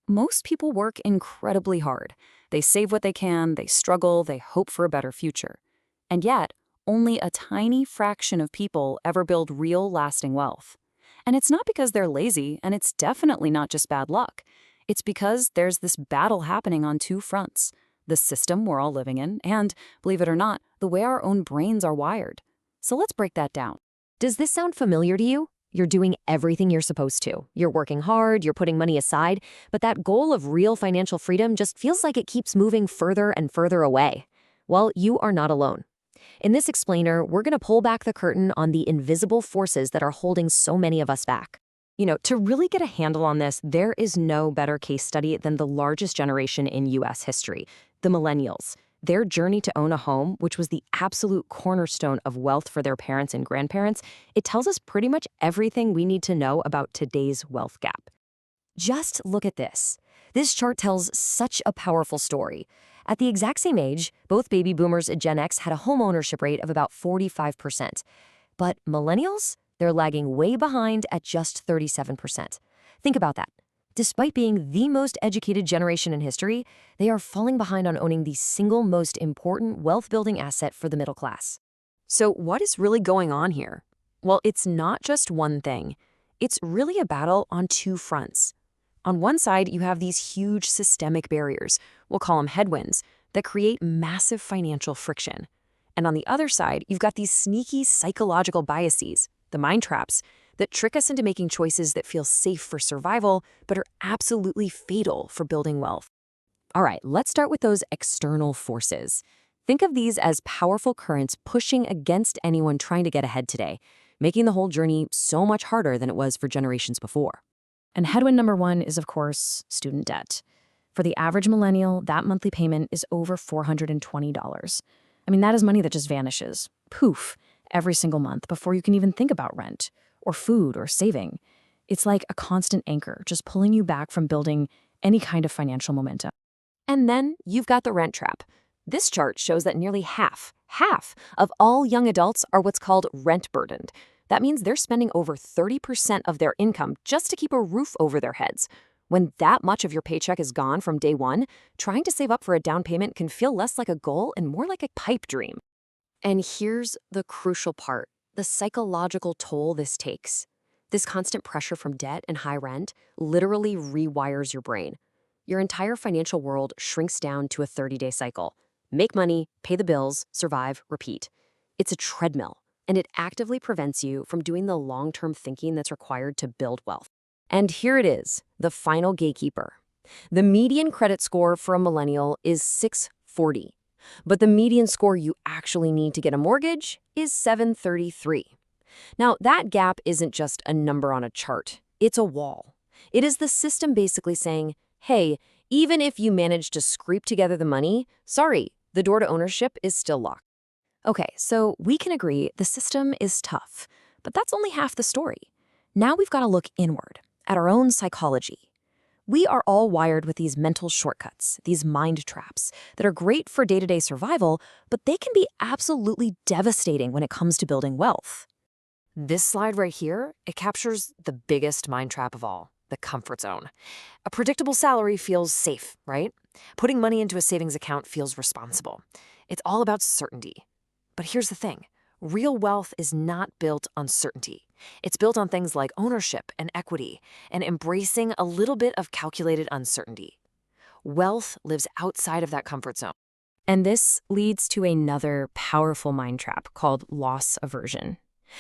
Most people work incredibly hard. They save what they can, they struggle, they hope for a better future. And yet, only a tiny fraction of people ever build real, lasting wealth. And it's not because they're lazy, and it's definitely not just bad luck. It's because there's this battle happening on two fronts: the system we're all living in, and, believe it or not, the way our own brains are wired. So let's break that down. Does this sound familiar to you? You're doing everything you're supposed to. You're working hard, you're putting money aside, but that goal of real financial freedom just feels like it keeps moving further and further away. Well, you are not alone. In this explainer, we're going to pull back the curtain on the invisible forces that are holding so many of us back. To really get a handle on this, there is no better case study than the largest generation in U.S. history, the millennials. Their journey to own a home, which was the absolute cornerstone of wealth for their parents and grandparents, it tells us pretty much everything we need to know about today's wealth gap. Just look at this. This chart tells such a powerful story. At the exact same age, both baby boomers and Gen X had a home ownership rate of about 45%. But millennials? They're lagging way behind at just 37%. Think about that. Despite being the most educated generation in history, they are falling behind on owning the single most important wealth-building asset for the middle class. So what is really going on here? Well, it's not just one thing. It's really a battle on two fronts. On one side, you have these huge systemic barriers, we'll call them headwinds, that create massive financial friction. And on the other side, you've got these sneaky psychological biases, the mind traps, that trick us into making choices that feel safe for survival, but are absolutely fatal for building wealth. All right, let's start with those external forces. Think of these as powerful currents pushing against anyone trying to get ahead today, making the whole journey so much harder than it was for generations before. And headwind number one is, of course, student debt. For the average millennial, that monthly payment is over $420. That is money that just vanishes, poof, every single month before you can even think about rent, or food, or saving. It's like a constant anchor, just pulling you back from building any kind of financial momentum. And then you've got the rent trap. This chart shows that nearly half of all young adults are what's called rent burdened. That means they're spending over 30% of their income just to keep a roof over their heads. When that much of your paycheck is gone from day one, trying to save up for a down payment can feel less like a goal and more like a pipe dream. And here's the crucial part: the psychological toll this takes. This constant pressure from debt and high rent literally rewires your brain. Your entire financial world shrinks down to a 30-day cycle. Make money, pay the bills, survive, repeat. It's a treadmill, and it actively prevents you from doing the long-term thinking that's required to build wealth. And here it is, the final gatekeeper. The median credit score for a millennial is 640. But the median score you actually need to get a mortgage is 733. Now, that gap isn't just a number on a chart. It's a wall. It is the system basically saying, hey, even if you manage to scrape together the money, sorry, the door to ownership is still locked. Okay, so we can agree the system is tough, but that's only half the story. Now we've got to look inward, at our own psychology. We are all wired with these mental shortcuts, these mind traps, that are great for day-to-day survival, but they can be absolutely devastating when it comes to building wealth. This slide right here, it captures the biggest mind trap of all, the comfort zone. A predictable salary feels safe, right? Putting money into a savings account feels responsible. It's all about certainty. But here's the thing. Real wealth is not built on certainty. It's built on things like ownership and equity and embracing a little bit of calculated uncertainty. Wealth lives outside of that comfort zone. And this leads to another powerful mind trap called loss aversion.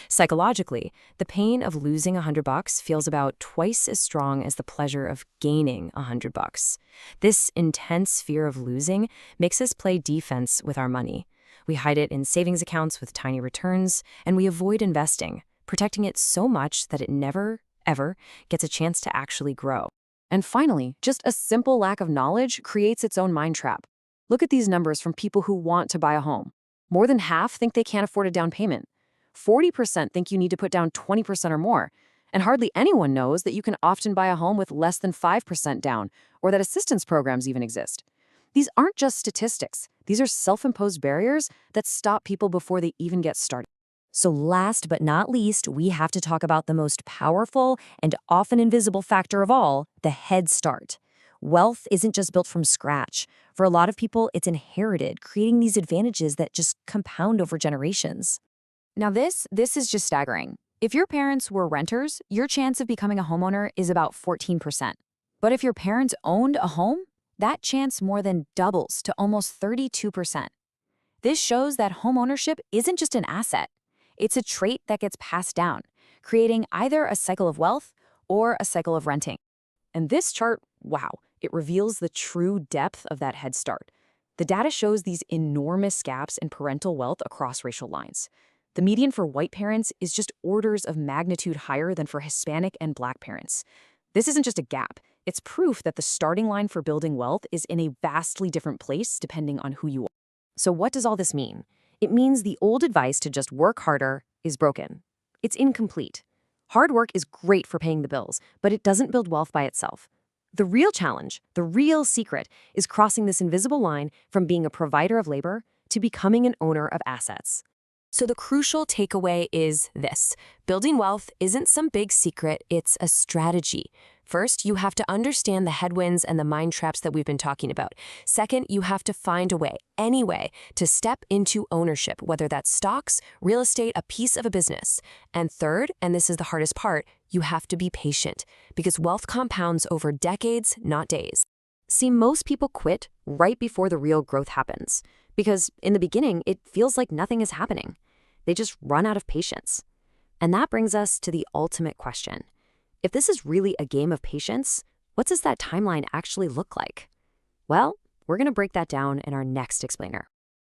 Psychologically, the pain of losing $100 feels about twice as strong as the pleasure of gaining $100. This intense fear of losing makes us play defense with our money. We hide it in savings accounts with tiny returns, and we avoid investing, protecting it so much that it never, ever gets a chance to actually grow. And finally, just a simple lack of knowledge creates its own mind trap. Look at these numbers from people who want to buy a home. More than half think they can't afford a down payment. 40% think you need to put down 20% or more. And hardly anyone knows that you can often buy a home with less than 5% down, or that assistance programs even exist. These aren't just statistics. These are self-imposed barriers that stop people before they even get started. So last but not least, we have to talk about the most powerful and often invisible factor of all, the head start. Wealth isn't just built from scratch. For a lot of people, it's inherited, creating these advantages that just compound over generations. Now this is just staggering. If your parents were renters, your chance of becoming a homeowner is about 14%. But if your parents owned a home, that chance more than doubles to almost 32%. This shows that homeownership isn't just an asset. It's a trait that gets passed down, creating either a cycle of wealth or a cycle of renting. And this chart, wow, it reveals the true depth of that head start. The data shows these enormous gaps in parental wealth across racial lines. The median for white parents is just orders of magnitude higher than for Hispanic and Black parents. This isn't just a gap. It's proof that the starting line for building wealth is in a vastly different place depending on who you are. So what does all this mean? It means the old advice to just work harder is broken. It's incomplete. Hard work is great for paying the bills, but it doesn't build wealth by itself. The real challenge, the real secret, is crossing this invisible line from being a provider of labor to becoming an owner of assets. So the crucial takeaway is this. Building wealth isn't some big secret, it's a strategy. First, you have to understand the headwinds and the mind traps that we've been talking about. Second, you have to find a way, any way, to step into ownership, whether that's stocks, real estate, a piece of a business. And third, and this is the hardest part, you have to be patient, because wealth compounds over decades, not days. See, most people quit right before the real growth happens, because in the beginning, it feels like nothing is happening. They just run out of patience. And that brings us to the ultimate question. If this is really a game of patience, what does that timeline actually look like? Well, we're going to break that down in our next explainer.